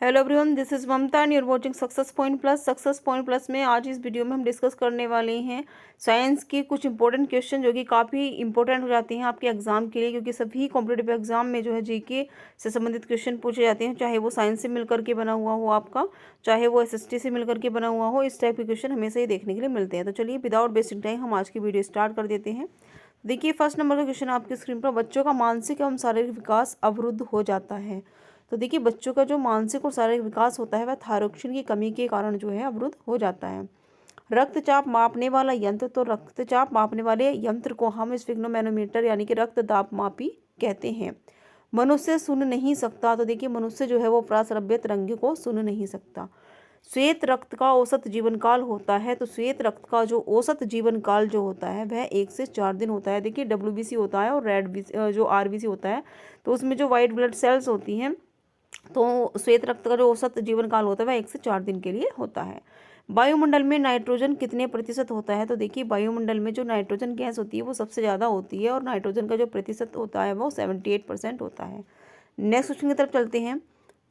Hello everyone, this is Mamta and you're watching success point plus. Success point plus में आज इस video में हम डिस्कस करने वाले हैं साइंस के कुछ इंपॉर्टेंट क्वेश्चन जो कि काफ़ी इंपॉर्टेंट हो जाते हैं आपके एग्जाम के लिए, क्योंकि सभी कॉम्पिटेटिव एग्जाम में जो है जीके से संबंधित क्वेश्चन पूछे जाते हैं, चाहे वो साइंस से मिलकर के बना हुआ हो आपका, चाहे वो एसएसटी से मिलकर के बना हुआ हो। इस टाइप के क्वेश्चन हमेशा ही देखने के लिए मिलते हैं। तो चलिए विदाउट वेस्टिंग टाइम हम आज की वीडियो स्टार्ट कर देते हैं। देखिए फर्स्ट नंबर का क्वेश्चन आपकी स्क्रीन पर, बच्चों का मानसिक एवं शारीरिक विकास अवरुद्ध हो जाता है। तो देखिए बच्चों का जो मानसिक और शारीरिक विकास होता है वह थायरोक्सिन की कमी के कारण जो है अवरुद्ध हो जाता है। रक्तचाप मापने वाला यंत्र, तो रक्तचाप मापने वाले यंत्र को हम स्फिग्नोमैनोमीटर यानी कि रक्त दाब मापी कहते हैं। मनुष्य सुन नहीं सकता, तो देखिए मनुष्य जो है वो प्राश्रव्य तरंग को सुन नहीं सकता। श्वेत रक्त का औसत जीवन काल होता है, तो श्वेत रक्त का जो औसत जीवन काल जो होता है वह 1 से 4 दिन होता है। देखिए WBC होता है और रेड जो RBC होता है, तो उसमें जो वाइट ब्लड सेल्स होती हैं, तो श्वेत रक्त का जो औसत जीवन काल होता है वह 1 से 4 दिन के लिए होता है। वायुमंडल में नाइट्रोजन कितने प्रतिशत होता है, तो देखिए वायुमंडल में जो नाइट्रोजन गैस होती है वो सबसे ज़्यादा होती है और नाइट्रोजन का जो प्रतिशत होता है वो 78% होता है। नेक्स्ट क्वेश्चन की तरफ चलते हैं।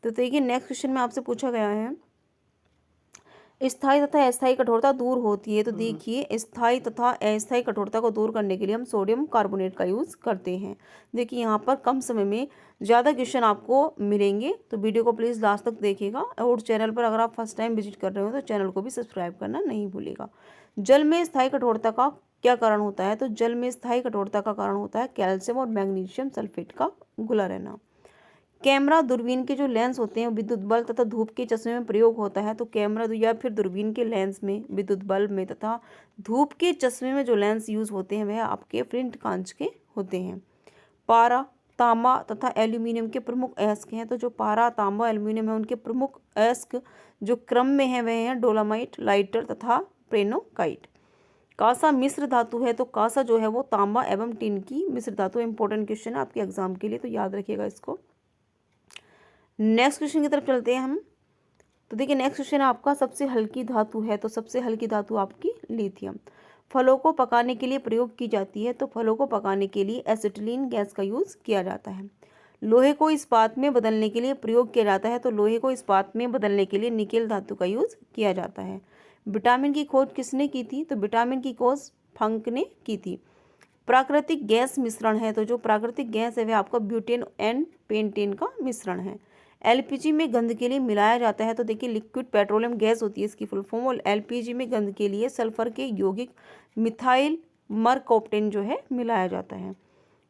तो देखिए नेक्स्ट क्वेश्चन में आपसे पूछा गया है, स्थायी तथा अस्थायी कठोरता दूर होती है। तो देखिए स्थायी तथा अस्थायी कठोरता को दूर करने के लिए हम सोडियम कार्बोनेट का यूज़ करते हैं। देखिए यहाँ पर कम समय में ज़्यादा क्वेश्चन आपको मिलेंगे, तो वीडियो को प्लीज़ लास्ट तक देखिएगा। और चैनल पर अगर आप फर्स्ट टाइम विजिट कर रहे हो तो चैनल को भी सब्सक्राइब करना नहीं भूलिएगा। जल में स्थायी कठोरता का क्या कारण होता है, तो जल में स्थायी कठोरता का कारण होता है कैल्शियम और मैग्नीशियम सल्फेट का घुला रहना। कैमरा दूरबीन के जो लेंस होते हैं विद्युत बल्ब तथा धूप के चश्मे में प्रयोग होता है। तो कैमरा या फिर दूरबीन के लेंस में, विद्युत बल्ब में तथा धूप के चश्मे में जो लेंस यूज होते हैं वह आपके फ्लिंट कांच के होते हैं। पारा, तांबा तथा एल्यूमिनियम के प्रमुख अयस्क हैं। तो जो पारा, तांबा, एल्यूमिनियम है उनके प्रमुख अयस्क जो क्रम में है वह हैं डोलामाइट, लाइटर तथा प्रेनोकाइट। कांसा मिश्र धातु है, तो कांसा जो है वो तांबा एवं टिन की मिश्र धातु। इंपॉर्टेंट क्वेश्चन है आपके एग्जाम के लिए, तो याद रखिएगा इसको। नेक्स्ट क्वेश्चन की तरफ चलते हैं हम। तो देखिए नेक्स्ट क्वेश्चन आपका सबसे हल्की धातु है, तो सबसे हल्की धातु आपकी लिथियम। फलों को पकाने के लिए प्रयोग की जाती है, तो फलों को पकाने के लिए एसिटिलीन गैस का यूज़ किया जाता है। लोहे को इस्पात में बदलने के लिए प्रयोग किया जाता है, तो लोहे को इस्पात में बदलने के लिए निकेल धातु का यूज़ किया जाता है। विटामिन की खोज किसने की थी, तो विटामिन की खोज फंक ने की थी। प्राकृतिक गैस मिश्रण है, तो जो प्राकृतिक गैस है वह आपका ब्यूटेन एंड पेंटेन का मिश्रण है। एलपीजी में गंध के लिए मिलाया जाता है, तो देखिए लिक्विड पेट्रोलियम गैस होती है इसकी फुल फॉर्म, और एलपीजी में गंध के लिए सल्फर के यौगिक मिथाइल मरकॉप्टेन जो है मिलाया जाता है।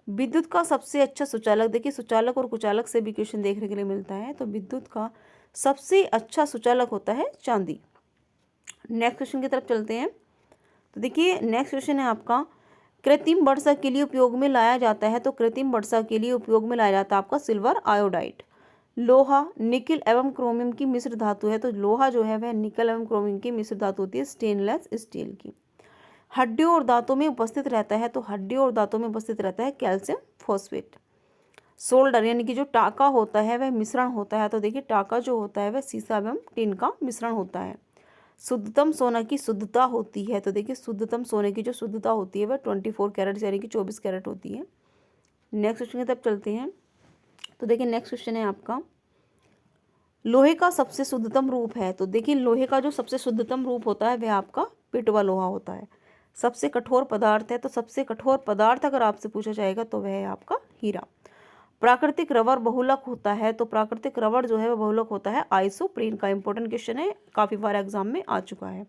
विद्युत का सबसे अच्छा सुचालक, देखिए सुचालक और कुचालक से भी क्वेश्चन देखने के लिए मिलता है, तो विद्युत का सबसे अच्छा सुचालक होता है चांदी। नेक्स्ट क्वेश्चन की तरफ चलते हैं। तो देखिए नेक्स्ट क्वेश्चन है आपका, कृत्रिम वर्षा के लिए उपयोग में लाया जाता है, तो कृत्रिम वर्षा के लिए उपयोग में लाया जाता है आपका सिल्वर आयोडाइड। लोहा निकल एवं क्रोमियम की मिश्र धातु है, तो लोहा जो है वह निकल एवं क्रोमियम की मिश्र धातु होती है स्टेनलेस स्टील की। हड्डियों और दांतों में उपस्थित रहता है, तो हड्डियों और दांतों में उपस्थित रहता है कैल्शियम फॉस्फेट। सोल्डर यानी कि जो टाका होता है वह मिश्रण होता है, तो देखिए टाका जो होता है वह सीसा एवं टिन का मिश्रण होता है। शुद्धतम सोना की शुद्धता होती है, तो देखिए शुद्धतम सोने की जो शुद्धता होती है वह 24 कैरेट यानी कि 24 कैरेट होती है। नेक्स्ट क्वेश्चन की तरफ चलते हैं। तो देखिए नेक्स्ट क्वेश्चन है आपका, लोहे का सबसे शुद्धतम रूप है, तो देखिए लोहे का जो सबसे शुद्धतम रूप होता है वह आपका पिटवा लोहा होता है। सबसे कठोर पदार्थ है, तो सबसे कठोर पदार्थ अगर आपसे पूछा जाएगा तो वह है आपका हीरा। प्राकृतिक रबर बहुलक होता है, तो प्राकृतिक रबर जो है वह बहुलक होता है आइसोप्रीन का। इंपॉर्टेंट क्वेश्चन है, काफ़ी बार एग्जाम में आ चुका है।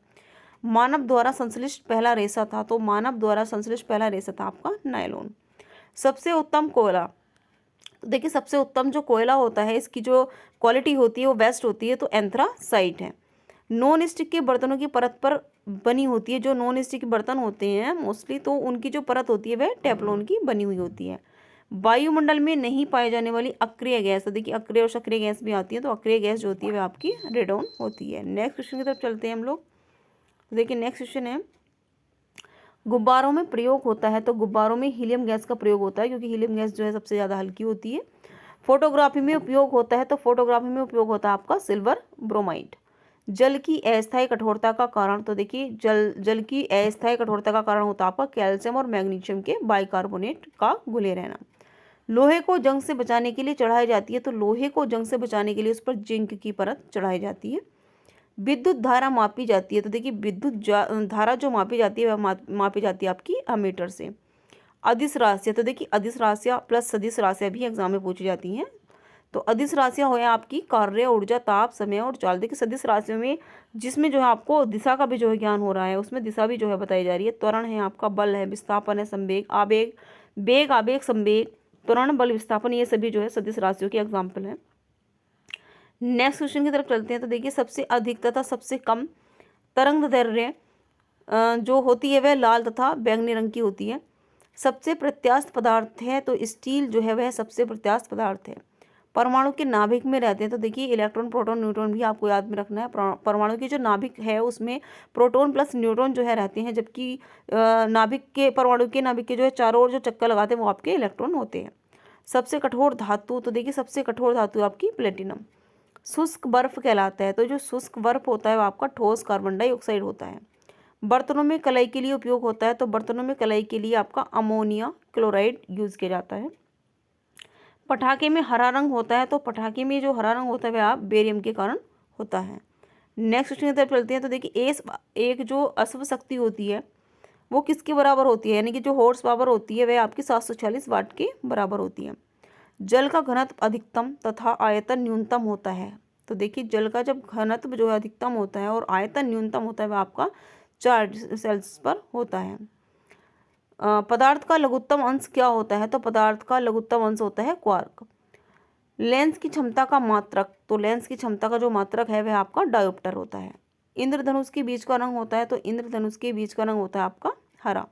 मानव द्वारा संश्लिष्ट पहला रेशा था, तो मानव द्वारा संश्लिष्ट पहला रेशा था आपका नायलॉन। सबसे उत्तम कोयला, तो देखिए सबसे उत्तम जो कोयला होता है इसकी जो क्वालिटी होती है वो बेस्ट होती है, तो एंथ्रासाइट है। नॉन स्टिक के बर्तनों की परत पर बनी होती है, जो नॉन स्टिक बर्तन होते हैं मोस्टली तो उनकी जो परत होती है वह टेफ्लॉन की बनी हुई होती है। वायुमंडल में नहीं पाई जाने वाली अक्रिय गैस, तो देखिए अक्रिय और सक्रिय गैस भी आती है, तो अक्रिय गैस जो होती है वह आपकी रेडॉन होती है। नेक्स्ट क्वेश्चन की तरफ चलते हैं हम लोग। तो देखिए नेक्स्ट क्वेश्चन है, गुब्बारों में प्रयोग होता है, तो गुब्बारों में हीलियम गैस का प्रयोग होता है, क्योंकि हीलियम गैस जो है सबसे ज़्यादा हल्की होती है। फोटोग्राफी में उपयोग होता है, तो फोटोग्राफी में उपयोग होता है आपका सिल्वर ब्रोमाइड। जल की अस्थायी कठोरता का कारण, तो देखिए जल की अस्थायी कठोरता का कारण होता है आपका कैल्शियम और मैग्नीशियम के बाइकार्बोनेट का घुले रहना। लोहे को जंग से बचाने के लिए चढ़ाई जाती है, तो लोहे को जंग से बचाने के लिए उस पर जिंक की परत चढ़ाई जाती है। विद्युत धारा मापी जाती है, तो देखिए विद्युत धारा जो मापी जाती है वह मापी जाती है आपकी अमीटर से। अदिश राशियाँ, तो देखिए अदिश राशियाँ प्लस सदिश राशियाँ भी एग्जाम में पूछी जाती हैं। तो अदिश राशियाँ हो आपकी कार्य, ऊर्जा, ताप, समय और चाल। देखिए सदिश राशियों में जिसमें जो है आपको दिशा का भी जो है ज्ञान हो रहा है, उसमें दिशा भी जो है बताई जा रही है। त्वरण है आपका, बल है, विस्थापन है, संवेग, आवेग, वेग, आवेग, संवेग, त्वरण, बल, विस्थापन, ये सभी जो है सदिश राशियों के एग्जाम्पल हैं। नेक्स्ट क्वेश्चन की तरफ चलते हैं। तो देखिए सबसे अधिक तथा सबसे कम तरंग दैर्ध्य जो होती है वह लाल तथा बैंगनी रंग की होती है। सबसे प्रत्यास्थ पदार्थ है तो स्टील जो है वह सबसे प्रत्यास्थ पदार्थ है। परमाणु के नाभिक में रहते हैं, तो देखिए इलेक्ट्रॉन, प्रोटॉन, न्यूट्रॉन भी आपको याद में रखना है। परमाणु की जो नाभिक है उसमें प्रोटॉन प्लस न्यूट्रॉन जो है रहते हैं, जबकि परमाणु के नाभिक के जो है चारों ओर जो चक्कर लगाते हैं वो आपके इलेक्ट्रॉन होते हैं। सबसे कठोर धातु, तो देखिए सबसे कठोर धातु आपकी प्लेटिनम। शुष्क बर्फ कहलाता है, तो जो शुष्क बर्फ होता है वो आपका ठोस कार्बन डाइऑक्साइड होता है। बर्तनों में कलाई के लिए उपयोग होता है, तो बर्तनों में कलाई के लिए आपका अमोनिया क्लोराइड यूज किया जाता है। पटाखे में हरा रंग होता है, तो पटाखे में जो हरा रंग होता है वह आप बेरियम के कारण होता है। नेक्स्ट क्वेश्चन की तरफ चलते हैं। तो देखिए एक जो अश्व शक्ति होती है वो किसके बराबर होती है, यानी कि जो हॉर्स पावर होती है वह आपकी 746 वाट के बराबर होती है। जल का घनत्व अधिकतम तथा आयतन न्यूनतम होता है, तो देखिए जल का जब घनत्व जो है अधिकतम होता है और आयतन न्यूनतम होता है वह आपका 4 सेल्सियस पर होता है। पदार्थ का लघुत्तम अंश क्या होता है, तो पदार्थ का लघुत्तम अंश होता है क्वार्क। लेंस की क्षमता का मात्रक, तो लेंस की क्षमता का जो मात्रक है वह आपका डायोप्टर होता है। इंद्रधनुष के बीच का रंग होता है, तो इंद्रधनुष के बीच का रंग होता है आपका हरा।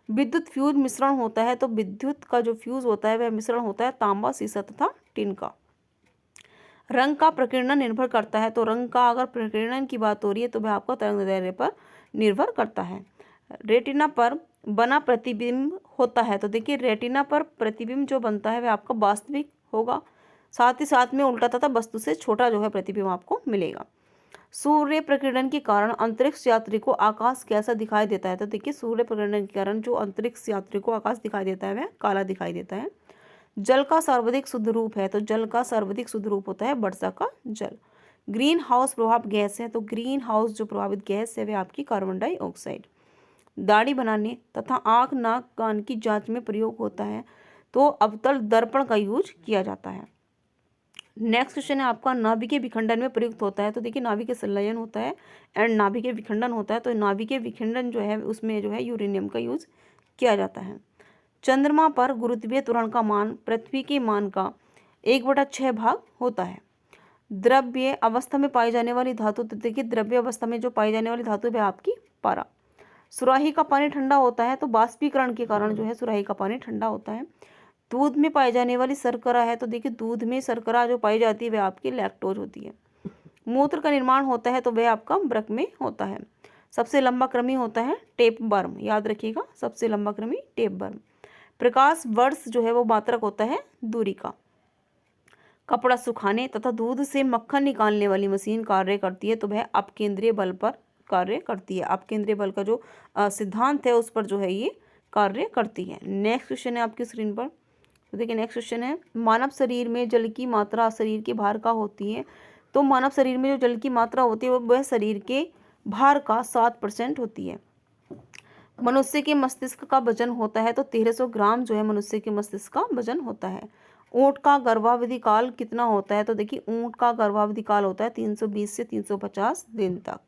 विद्युत फ्यूज मिश्रण होता है, तो विद्युत का जो फ्यूज होता है वह मिश्रण होता है तांबा, सीसा तथा टिन का। रंग का प्रकीर्णन निर्भर करता है, तो रंग का अगर प्रकीर्णन की बात हो रही है तो वह आपका तरंगदैर्ध्य पर निर्भर करता है। रेटिना पर बना प्रतिबिंब होता है, तो देखिए रेटिना पर प्रतिबिंब जो बनता है वह आपका वास्तविक होगा, साथ ही साथ में उल्टा तथा वस्तु से छोटा जो है प्रतिबिंब आपको मिलेगा। सूर्य प्रकीर्णन के कारण अंतरिक्ष यात्री को आकाश कैसा दिखाई देता है, तो देखिए सूर्य प्रकीर्णन के कारण जो अंतरिक्ष यात्री को आकाश दिखाई देता है वह काला दिखाई देता है। जल का सर्वाधिक शुद्ध रूप है, तो जल का सर्वाधिक शुद्ध रूप होता है वर्षा का जल। ग्रीन हाउस प्रभाव गैस है, तो ग्रीन हाउस जो प्रभावित गैस है वह आपकी कार्बन डाइऑक्साइड। दाढ़ी बनाने तथा आँख, नाक, कान की जांच में प्रयोग होता है, तो अवतल दर्पण का यूज किया जाता है। नेक्स्ट क्वेश्चन है आपका नाभिकीय विखंडन में प्रयुक्त होता है, तो देखिए नाभिकीय संलयन होता है एंड नाभिकीय विखंडन होता है, तो नाभिकीय विखंडन जो है उसमें जो है यूरेनियम का यूज किया जाता है। चंद्रमा पर गुरुत्वीय त्वरण का मान पृथ्वी के मान का 1/6 भाग होता है। द्रव्य अवस्था में पाई जाने वाली धातु, तो देखिए द्रव्य अवस्था में जो पाई जाने वाली धातु है आपकी पारा। सुराही का पानी ठंडा होता है, तो बाष्पीकरण के कारण जो है सुराही का पानी ठंडा होता है। दूध में पाई जाने वाली शर्करा है, तो देखिए दूध में शर्करा जो पाई जाती है वह आपकी लैक्टोज होती है। मूत्र का निर्माण होता है, तो वह आपका वृक्क में होता है। सबसे लंबा कृमि होता है टेपवर्म, याद रखिएगा सबसे लंबा कृमि टेपवर्म। प्रकाश वर्ष जो है वो मात्रक होता है दूरी का। कपड़ा सुखाने तथा दूध से मक्खन निकालने वाली मशीन कार्य करती है, तो वह अपकेंद्रीय बल पर कार्य करती है। अपकेंद्रीय बल का जो सिद्धांत है उस पर जो है ये कार्य करती है। नेक्स्ट क्वेश्चन है आपकी स्क्रीन पर, तो देखिए नेक्स्ट क्वेश्चन है मानव शरीर में जल की मात्रा शरीर के भार का होती है, तो मानव शरीर में जो जल की मात्रा होती है वह शरीर के भार का 7% होती है। मनुष्य के मस्तिष्क का वजन होता है, तो 1300 ग्राम जो है मनुष्य के मस्तिष्क का वजन होता है। ऊँट का गर्भावधि काल कितना होता है, तो देखिए ऊँट का गर्भावधि काल होता है 320 से 350 दिन तक।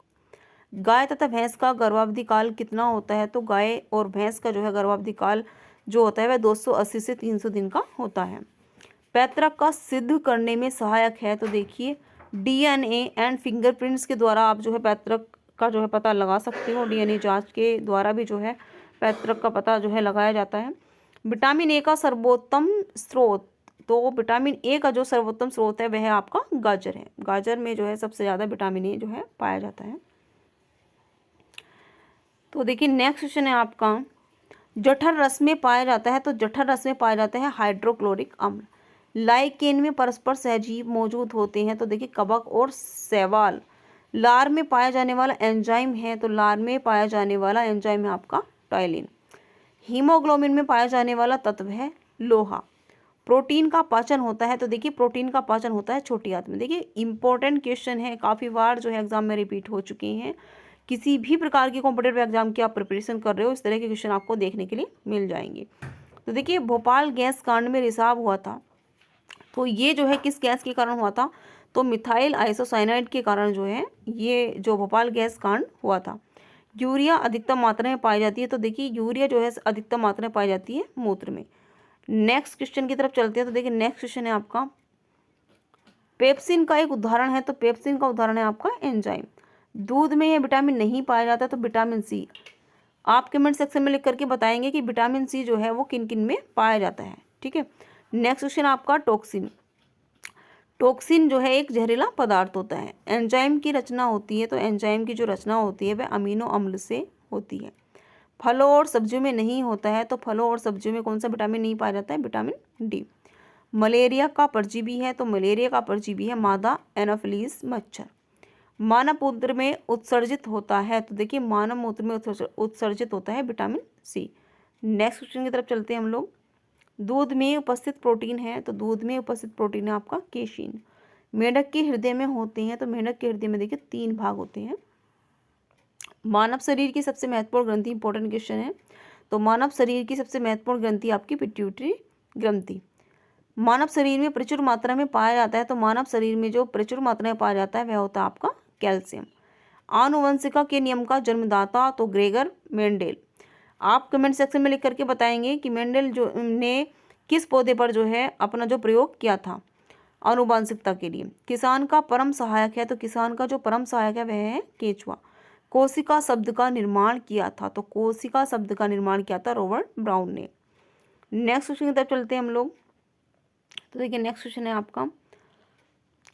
गाय तथा भैंस का गर्भावधि काल कितना होता है, तो गाय और भैंस का जो है गर्भावधि काल जो होता है वह 280 से 300 दिन का होता है। पैतृक का सिद्ध करने में सहायक है, तो देखिए डीएनए एंड फिंगरप्रिंट्स के द्वारा आप जो है पैतृक का जो है पता लगा सकते हो। डीएनए जांच के द्वारा भी जो है पैतृक का पता जो है लगाया जाता है। विटामिन ए का सर्वोत्तम स्रोत, तो विटामिन ए का जो सर्वोत्तम स्रोत है वह आपका गाजर है। गाजर में जो है सबसे ज़्यादा विटामिन ए जो है पाया जाता है। तो देखिए नेक्स्ट क्वेश्चन है आपका जठर रस में पाया जाता है, तो जठर रस में पाया जाता है हाइड्रोक्लोरिक अम्ल। लाइकेन में परस्पर सहजीव मौजूद होते हैं, तो देखिए कवक और शैवाल। लार में पाया जाने वाला एंजाइम है, तो लार में पाया जाने वाला एंजाइम है आपका टाइलिन। हीमोग्लोबिन में पाया जाने वाला तत्व है लोहा। प्रोटीन का पाचन होता है, तो देखिए प्रोटीन का पाचन होता है छोटी आंत में। देखिए इंपॉर्टेंट क्वेश्चन है, काफ़ी बार जो है एग्जाम में रिपीट हो चुके हैं। किसी भी प्रकार की कॉम्पिटेटिव एग्जाम की आप प्रिपरेशन कर रहे हो, इस तरह के क्वेश्चन आपको देखने के लिए मिल जाएंगे। तो देखिए भोपाल गैस कांड में रिसाव हुआ था, तो ये जो है किस गैस के कारण हुआ था, तो मिथाइल आइसोसाइनाइड के कारण जो है ये जो भोपाल गैस कांड हुआ था। यूरिया अधिकतम मात्रा में पाई जाती है, तो देखिए यूरिया जो है अधिकतम मात्रा में पाई जाती है मूत्र में। नेक्स्ट क्वेश्चन की तरफ चलते हैं। तो देखिए नेक्स्ट क्वेश्चन है आपका, पेप्सिन का एक उदाहरण है, तो पेप्सिन का उदाहरण है आपका एंजाइम। दूध में यह विटामिन नहीं पाया जाता, तो विटामिन सी। आप कमेंट सेक्शन में लिख करके बताएंगे कि विटामिन सी जो है वो किन किन में पाया जाता है, ठीक है। नेक्स्ट क्वेश्चन आपका टॉक्सिन। टॉक्सिन जो है एक जहरीला पदार्थ होता है। एंजाइम की रचना होती है, तो एंजाइम की जो रचना होती है वह अमीनो अम्ल से होती है। फलों और सब्जियों में नहीं होता है, तो फलों और सब्जियों में कौन सा विटामिन नहीं पाया जाता है, विटामिन डी। मलेरिया का परजीवी है, तो मलेरिया का परजीवी है मादा एनोफिलीज मच्छर। मानव मूत्र में उत्सर्जित होता है, तो देखिए मानव मूत्र में उत्सर्जित होता है विटामिन सी। नेक्स्ट क्वेश्चन की तरफ चलते हैं हम लोग। दूध में उपस्थित प्रोटीन है, तो दूध में उपस्थित प्रोटीन है आपका केशिन। मेंढक के हृदय में होते हैं, तो मेंढक के हृदय में देखिए 3 भाग होते हैं। मानव शरीर की सबसे महत्वपूर्ण ग्रंथि, इंपॉर्टेंट क्वेश्चन है, तो मानव शरीर की सबसे महत्वपूर्ण ग्रंथि आपकी पिट्यूटरी ग्रंथि। मानव शरीर में प्रचुर मात्रा में पाया जाता है, तो मानव शरीर में जो प्रचुर मात्रा में पाया जाता है वह होता है आपका कैल्शियम। आनुवंशिका के नियम का जन्मदाता, तो ग्रेगर मेंडेल। आप कमेंट सेक्शन में लिख करके बताएंगे कि मेंडेल जो ने किस पौधे पर जो है अपना जो प्रयोग किया था आनुवंशिकता के लिए। किसान का परम सहायक है, तो किसान का जो परम सहायक है वह है केंचुआ। कोशिका शब्द का निर्माण किया था, तो कोशिका शब्द का निर्माण किया था रॉबर्ट ब्राउन ने। नेक्स्ट क्वेश्चन की तरफ चलते हैं हम लोग। तो देखिए नेक्स्ट क्वेश्चन है आपका,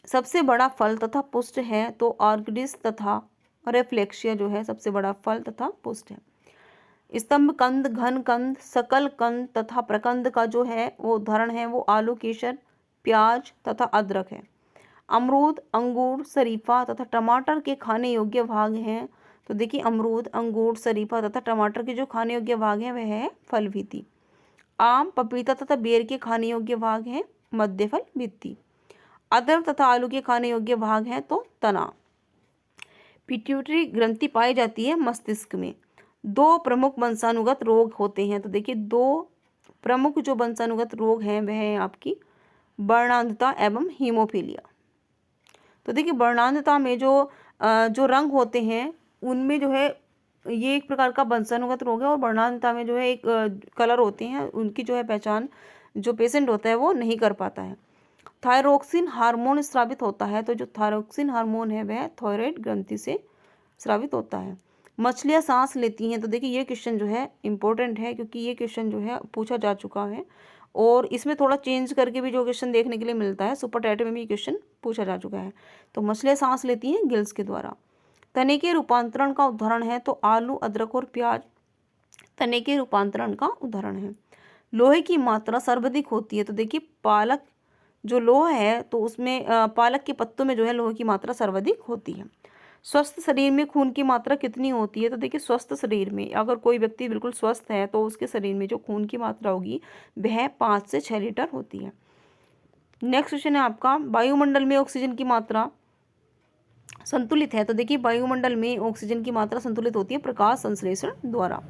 सबसे बड़ा फल तथा पुष्ट है, तो ऑर्किडिस तथा रेफ्लेक्सिया जो है सबसे बड़ा फल तथा पुष्ट है। स्तंभ कंद, घन कंद, सकल कंद तथा प्रकंद का जो है वो उदाहरण है वो आलू, केसर, प्याज तथा अदरक है। अमरूद, अंगूर, शरीफा तथा टमाटर के खाने योग्य भाग हैं, तो देखिए अमरूद, अंगूर, शरीफा तथा टमाटर के जो खाने योग्य भाग हैं वह है फल भित्ति। आम, पपीता तथा बेर के खाने योग्य भाग हैं मध्य फल भित्ति। अदरक तथा आलू के खाने योग्य भाग हैं तो तना। पिट्यूटरी ग्रंथि पाई जाती है मस्तिष्क में। 2 प्रमुख वंशानुगत रोग होते हैं, तो देखिए 2 प्रमुख जो वंशानुगत रोग हैं वह है आपकी वर्णांधता एवं हीमोफीलिया। तो देखिए वर्णांधता में जो रंग होते हैं उनमें जो है ये एक प्रकार का वंशानुगत रोग है, और वर्णांधता में जो है एक कलर होते हैं उनकी जो है पहचान जो पेशेंट होता है वो नहीं कर पाता है। थायरोक्सिन हार्मोन स्रावित होता है, तो जो थायरोक्सिन हार्मोन है वह थायराइड ग्रंथि से स्रावित होता है। मछलियाँ सांस लेती हैं, तो देखिए ये क्वेश्चन जो है इम्पोर्टेंट है, क्योंकि ये क्वेश्चन जो है पूछा जा चुका है, और इसमें थोड़ा चेंज करके भी जो क्वेश्चन देखने के लिए मिलता है, सुपर टाइट में भी क्वेश्चन पूछा जा चुका है। तो मछलियाँ सांस लेती हैं गिल्स के द्वारा। तने के रूपांतरण का उदाहरण है, तो आलू, अदरक और प्याज तने के रूपांतरण का उदाहरण है। लोहे की मात्रा सर्वाधिक होती है, तो देखिए पालक जो लोहा है तो उसमें पालक के पत्तों में जो है लोहे की मात्रा सर्वाधिक होती है। स्वस्थ शरीर में खून की मात्रा कितनी होती है, तो देखिए स्वस्थ शरीर में अगर कोई व्यक्ति बिल्कुल स्वस्थ है तो उसके शरीर में जो खून की मात्रा होगी वह 5 से 6 लीटर होती है। नेक्स्ट क्वेश्चन है आपका, वायुमंडल में ऑक्सीजन की मात्रा संतुलित है, तो देखिए वायुमंडल में ऑक्सीजन की मात्रा संतुलित होती है प्रकाश संश्लेषण द्वारा।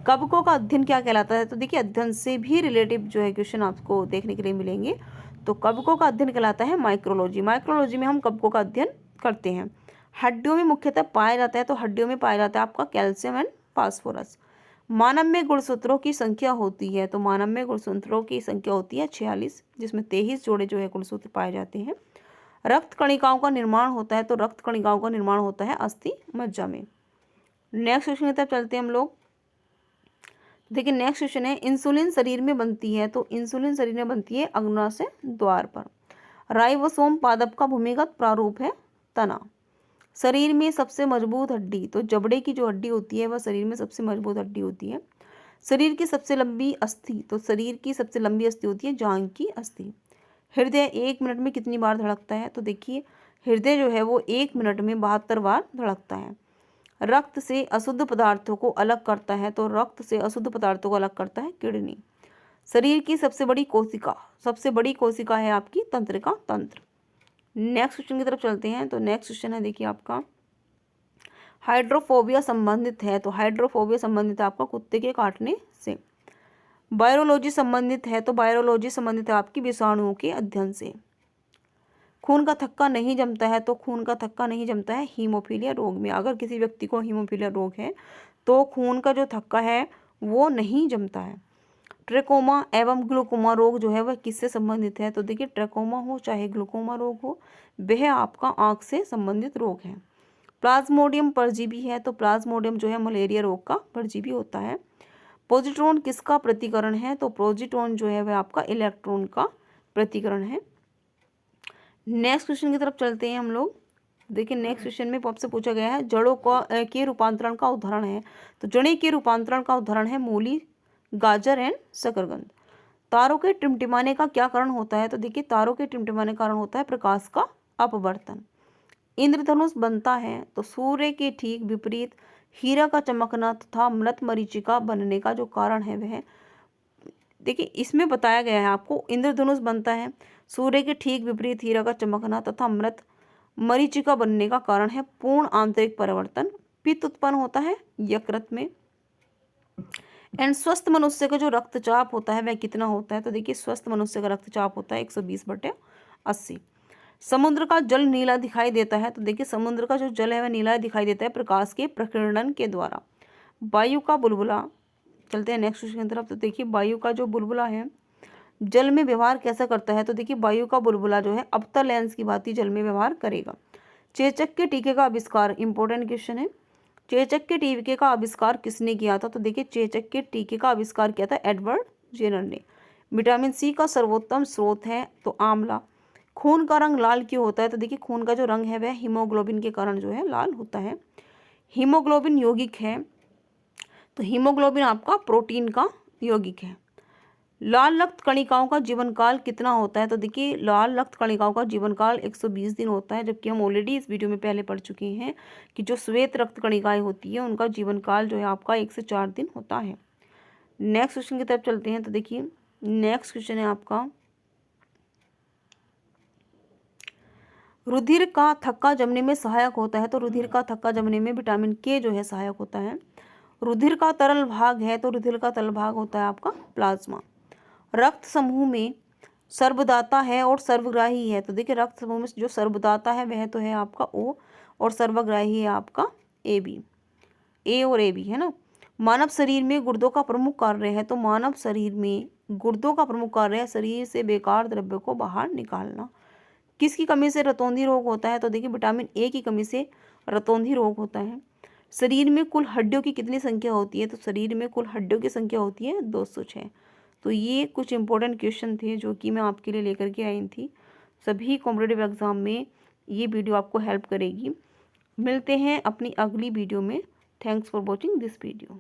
कवकों का अध्ययन क्या कहलाता है, तो देखिए अध्ययन से भी रिलेटिव जो है क्वेश्चन आपको देखने के लिए मिलेंगे। तो कवकों का अध्ययन कहलाता है माइक्रोलॉजी। माइक्रोलॉजी में हम कवकों का अध्ययन करते हैं। हड्डियों में मुख्यतः पाया जाता है, तो हड्डियों में पाया जाता है आपका कैल्शियम एंड फास्फोरस। मानव में गुणसूत्रों की संख्या होती है, तो मानव में गुणसूत्रों की संख्या होती है 46, जिसमें 23 जोड़े जो है गुणसूत्र पाए जाते हैं। रक्त कणिकाओं का निर्माण होता है, तो रक्त कणिकाओं का निर्माण होता है अस्थि मज्जा में। नेक्स्ट क्वेश्चन की तरफ चलते हैं हम लोग। देखिए नेक्स्ट क्वेश्चन है, इंसुलिन शरीर में बनती है, तो इंसुलिन शरीर में बनती है अग्नाशय द्वार पर। राइबोसोम पादप का भूमिगत प्रारूप है तना। शरीर में सबसे मजबूत हड्डी, तो जबड़े की जो हड्डी होती है वह शरीर में सबसे मजबूत हड्डी होती है। शरीर की सबसे लंबी अस्थि, तो शरीर की सबसे लंबी अस्थि होती है जांघ की अस्थि। हृदय 1 मिनट में कितनी बार धड़कता है, तो देखिए हृदय जो है वो 1 मिनट में 72 बार धड़कता है। रक्त से अशुद्ध पदार्थों को अलग करता है, तो रक्त से अशुद्ध पदार्थों को अलग करता है किडनी। शरीर की सबसे बड़ी कोशिका है आपकी तंत्रिका तंत्र। नेक्स्ट क्वेश्चन की तरफ चलते हैं। तो नेक्स्ट क्वेश्चन है देखिए आपका हाइड्रोफोबिया संबंधित है। तो हाइड्रोफोबिया संबंधित है आपका कुत्ते के काटने से। वायरोलॉजी संबंधित है। तो वायरोलॉजी संबंधित है आपकी विषाणुओं के अध्ययन से। खून का थक्का नहीं जमता है। तो खून का थक्का नहीं जमता है हीमोफीलिया रोग में। अगर किसी व्यक्ति को हीमोफीलिया रोग है तो खून का जो थक्का है वो नहीं जमता है। ट्रेकोमा एवं ग्लूकोमा रोग जो है वह किससे संबंधित है। तो देखिए ट्रेकोमा हो चाहे ग्लूकोमा रोग हो, वह आपका आँख से संबंधित रोग है। प्लाज्मोडियम परजीवी है। तो प्लाज्मोडियम जो है मलेरिया रोग का परजीवी होता है। पॉजिट्रॉन किसका प्रतिकरण है। तो पॉजिट्रॉन जो है वह आपका इलेक्ट्रॉन का प्रतिकरण है। नेक्स्ट क्वेश्चन की तरफ चलते हैं हम लोग। देखिए नेक्स्ट क्वेश्चन में आपसे पूछा गया है जड़ों का के रूपांतरण का उदाहरण है। तो जड़े के रूपांतरण का उदाहरण है मूली, गाजर एंड शकरकंद। तारों के टिमटिमाने का क्या कारण होता है। तो देखिए तारों के टिमटिमाने का कारण होता है प्रकाश का अपवर्तन। इंद्रधनुष बनता है तो सूर्य के ठीक विपरीत हीरा का चमकना तथा मृत मरीचिका बनने का जो कारण है वह, देखिए इसमें बताया गया है आपको इंद्रधनुष बनता है, सूर्य के ठीक विपरीत हीरा का चमकना तथा मृत मरीचिका बनने का कारण है पूर्ण आंतरिक परिवर्तन। पित्त उत्पन्न होता है यकृत में। एंड स्वस्थ मनुष्य का जो रक्तचाप होता है वह कितना होता है। तो देखिए स्वस्थ मनुष्य का रक्तचाप होता है 120/80। समुद्र का जल नीला दिखाई देता है। तो देखिए समुद्र का जो जल है वह नीला दिखाई देता है प्रकाश के प्रकीर्णन के द्वारा। वायु का बुलबुला, चलते हैं नेक्स्ट क्वेश्चन की तरफ। तो देखिए वायु का जो बुलबुला है जल में व्यवहार कैसा करता है। तो देखिए वायु का बुलबुला जो है अवतल लेंस की भांति जल में व्यवहार करेगा। चेचक के टीके का आविष्कार, इंपॉर्टेंट क्वेश्चन है। चेचक के टीके का आविष्कार किसने किया था। तो देखिए चेचक के टीके का आविष्कार किया था एडवर्ड जेनर ने। विटामिन सी का सर्वोत्तम स्रोत है तो आंवला। खून का रंग लाल क्यों होता है। तो देखिए खून का जो रंग है वह हीमोग्लोबिन के कारण जो है लाल होता है। हीमोग्लोबिन यौगिक है। तो हीमोग्लोबिन आपका प्रोटीन का यौगिक है। लाल रक्त कणिकाओं का जीवन काल कितना होता है। तो देखिए लाल रक्त कणिकाओं का जीवन काल 120 दिन होता है, जबकि हम ऑलरेडी इस वीडियो में पहले पढ़ चुके हैं कि जो श्वेत रक्त कणिकाएं होती है उनका जीवन काल जो है आपका 1 से 4 दिन होता है। नेक्स्ट क्वेश्चन की तरफ चलते हैं। तो देखिए नेक्स्ट क्वेश्चन है आपका रुधिर का थक्का जमने में सहायक होता है। तो रुधिर का थक्का जमने में विटामिन के जो है सहायक होता है। रुधिर का तरल भाग है। तो रुधिर का तरल भाग होता है आपका प्लाज्मा। रक्त समूह में सर्वदाता है और सर्वग्राही है। तो देखिए रक्त समूह में जो सर्वदाता है वह तो है आपका O और सर्वग्राही है आपका AB। A और AB है ना। मानव शरीर में गुर्दों का प्रमुख कार्य है। तो मानव शरीर में गुर्दों का प्रमुख कार्य है शरीर से बेकार द्रव्य को बाहर निकालना। किसकी कमी से रतौंधी रोग होता है। तो देखिए विटामिन ए की कमी से रतौंधी रोग होता है। शरीर में कुल हड्डियों की कितनी संख्या होती है। तो शरीर में कुल हड्डियों की संख्या होती है 206। तो ये कुछ इंपॉर्टेंट क्वेश्चन थे जो कि मैं आपके लिए लेकर के आई थी। सभी कॉम्पिटिटिव एग्जाम में ये वीडियो आपको हेल्प करेगी। मिलते हैं अपनी अगली वीडियो में। Thanks for watching this video.